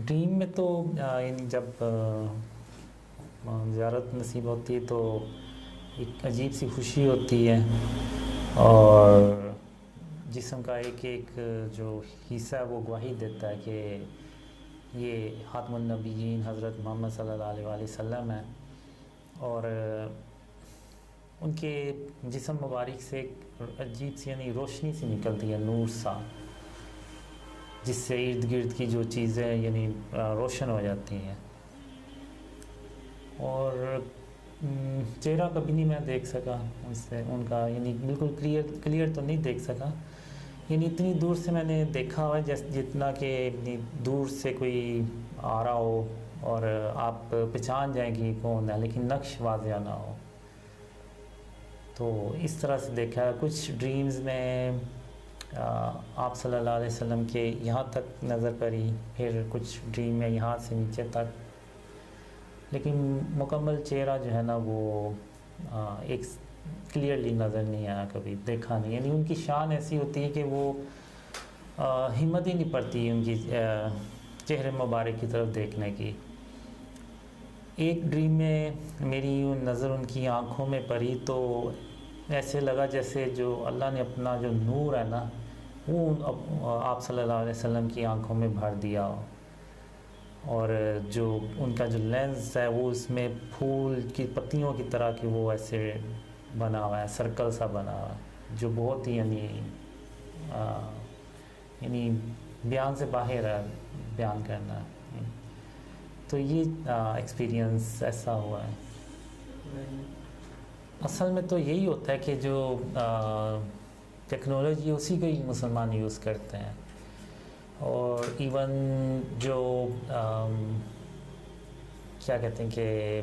Dream میں تو یعنی جب زیارت نصیب ہوتی ہے تو ایک عجیب سی خوشی ہوتی ہے، اور جسم کا ایک ایک جو حصہ ہے وہ گواہی دیتا ہے کہ یہ خاتم النبیین حضرت محمد صلی اللہ علیہ وآلہ وسلم ہے، اور ان کے جسم مبارک سے ایک عجیب سی یعنی روشنی سی نکلتی ہے، نور سا، جس سے ارد گرد کی جو چیزیں یعنی روشن ہو جاتی ہیں۔ اور چہرہ کبھی نہیں میں دیکھ سکا اس سے ان کا، یعنی بالکل کلیئر تو نہیں دیکھ سکا، یعنی اتنی دور سے میں نے دیکھا ہوا ہے جتنا کہ دور سے کوئی آ رہا ہو اور آپ پہچان جائیں کہ کون ہے، لیکن نقش واضح نہ ہو، تو اس طرح سے دیکھا ہے۔ کچھ ڈریمز میں آپ صلی اللہ علیہ وسلم کے یہاں تک نظر پڑی، پھر کچھ ڈریم میں یہاں سے نیچے تک، لیکن مکمل چہرہ جو ہے نا وہ ایک کلیئرلی نظر نہیں آیا، کبھی دیکھا نہیں، یعنی ان کی شان ایسی ہوتی ہے کہ وہ ہمت ہی نہیں پڑتی ان کی چہرے مبارک کی طرف دیکھنے کی۔ ایک ڈریم میں میری نظر ان کی آنکھوں میں پڑی تو ایسے لگا جیسے جو اللہ نے اپنا جو نور ہے نا وہ آپ صلی اللہ علیہ وسلم کی آنکھوں میں بھر دیا ہو، اور جو ان کا جو لینس ہے وہ اس میں پھول کی پتیوں کی طرح کہ وہ ایسے بنا ہوا ہے، سرکل سا بنا ہوا ہے، جو بہت ہی یعنی بیان سے باہر ہے بیان کرنا۔ تو یہ ایکسپیرینس ایسا ہوا ہے۔ اصل میں تو یہی ہوتا ہے کہ جو ٹیکنالوجی اسی کو ہی مسلمان یوز کرتے ہیں، اور ایون جو کیا کہتے ہیں کہ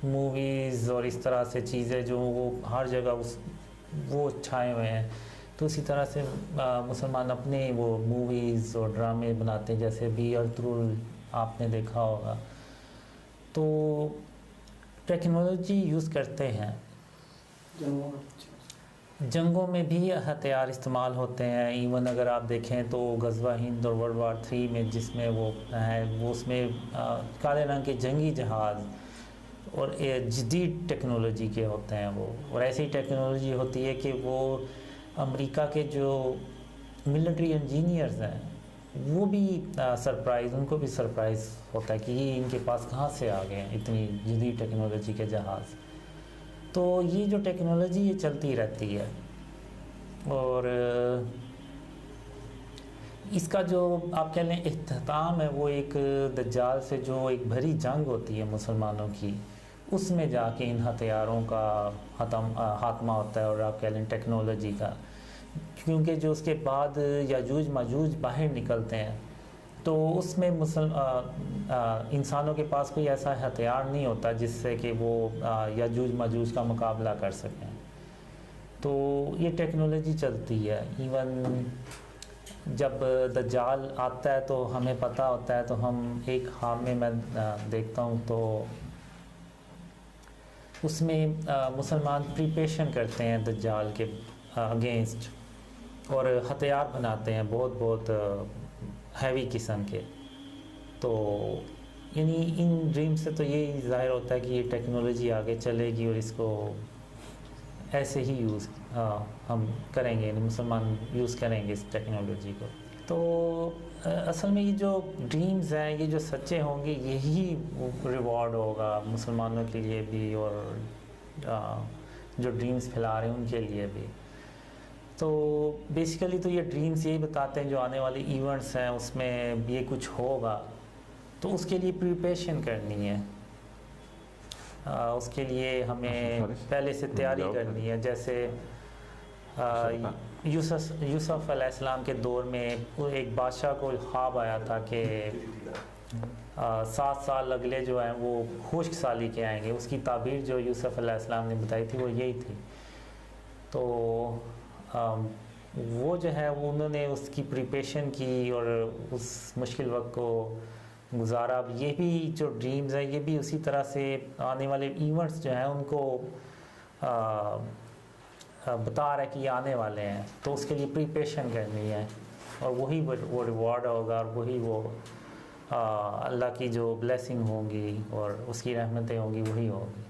موویز اور اس طرح سے چیزیں جو وہ ہر جگہ وہ چھائے ہوئے ہیں، تو اسی طرح سے مسلمان اپنے وہ موویز اور ڈرامے بناتے ہیں، جیسے بی ارطغرل آپ نے دیکھا ہوگا، تو ٹیکنالوجی یوز کرتے ہیں۔ جنگوں میں بھی ہتھیار استعمال ہوتے ہیں، ایون اگر آپ دیکھیں تو غزوہ ہند اور ورلڈ وار 3 میں جس میں وہ ہے، وہ اس میں کالے رنگ کے جنگی جہاز اور جدید ٹیکنالوجی کے ہوتے ہیں وہ، اور ایسی ٹیکنالوجی ہوتی ہے کہ وہ امریکہ کے جو ملٹری انجینئرز ہیں وہ بھی سرپرائز، ان کو بھی سرپرائز ہوتا ہے کہ یہ ان کے پاس کہاں سے آ گئے ہیں اتنی جدید ٹیکنالوجی کے جہاز۔ تو یہ جو ٹیکنالوجی یہ چلتی رہتی ہے، اور اس کا جو آپ کہہ لیں اختتام ہے وہ ایک دجال سے جو ایک بھری جنگ ہوتی ہے مسلمانوں کی، اس میں جا کے ان ہتھیاروں کا خاتمہ ہوتا ہے، اور آپ کہہ لیں ٹیکنالوجی کا، کیونکہ جو اس کے بعد یاجوج ماجوج باہر نکلتے ہیں تو اس میں انسانوں کے پاس کوئی ایسا ہتھیار نہیں ہوتا جس سے کہ وہ یاجوج ماجوج کا مقابلہ کر سکیں، تو یہ ٹیکنالوجی چلتی ہے۔ ایون جب دجال آتا ہے تو ہمیں پتہ ہوتا ہے، تو ہم ایک خواب میں دیکھتا ہوں تو اس میں مسلمان پریپریشن کرتے ہیں دجال کے اگینسٹ، اور ہتھیار بناتے ہیں بہت بہت ہیوی قسم کے، تو یعنی ان ڈریم سے تو یہی ظاہر ہوتا ہے کہ یہ ٹیکنالوجی آگے چلے گی، اور اس کو ایسے ہی یوز ہم کریں گے، یعنی مسلمان یوز کریں گے اس ٹیکنالوجی کو۔ تو اصل میں یہ جو ڈریمز ہیں یہ جو سچے ہوں گے یہی ریوارڈ ہوگا مسلمانوں کے لیے بھی، اور جو ڈریمز پھیلا رہے ہیں ان کے لیے بھی۔ تو بیسیکلی تو یہ ڈریمز یہی بتاتے ہیں جو آنے والے ایونٹس ہیں اس میں یہ کچھ ہوگا، تو اس کے لیے پریپریشن کرنی ہے، اس کے لیے ہمیں پہلے سے تیاری کرنی ہے۔ جیسے یوسف علیہ السلام کے دور میں ایک بادشاہ کو خواب آیا تھا کہ 7 سال اگلے جو ہیں وہ خشک سالی کے آئیں گے، اس کی تعبیر جو یوسف علیہ السلام نے بتائی تھی وہ یہی تھی، تو وہ جو ہے وہ انہوں نے اس کی پریپریشن کی اور اس مشکل وقت کو گزارا۔ اب یہ بھی جو ڈریمز ہیں یہ بھی اسی طرح سے آنے والے ایونٹس جو ہیں ان کو بتا رہا ہے کہ یہ آنے والے ہیں، تو اس کے لیے پریپریشن کرنی ہے۔ اور وہی وہ ریوارڈ ہوگا، اور وہی وہ اللہ کی جو بلیسنگ ہوں گی اور اس کی رحمتیں ہوں گی وہی ہوگی.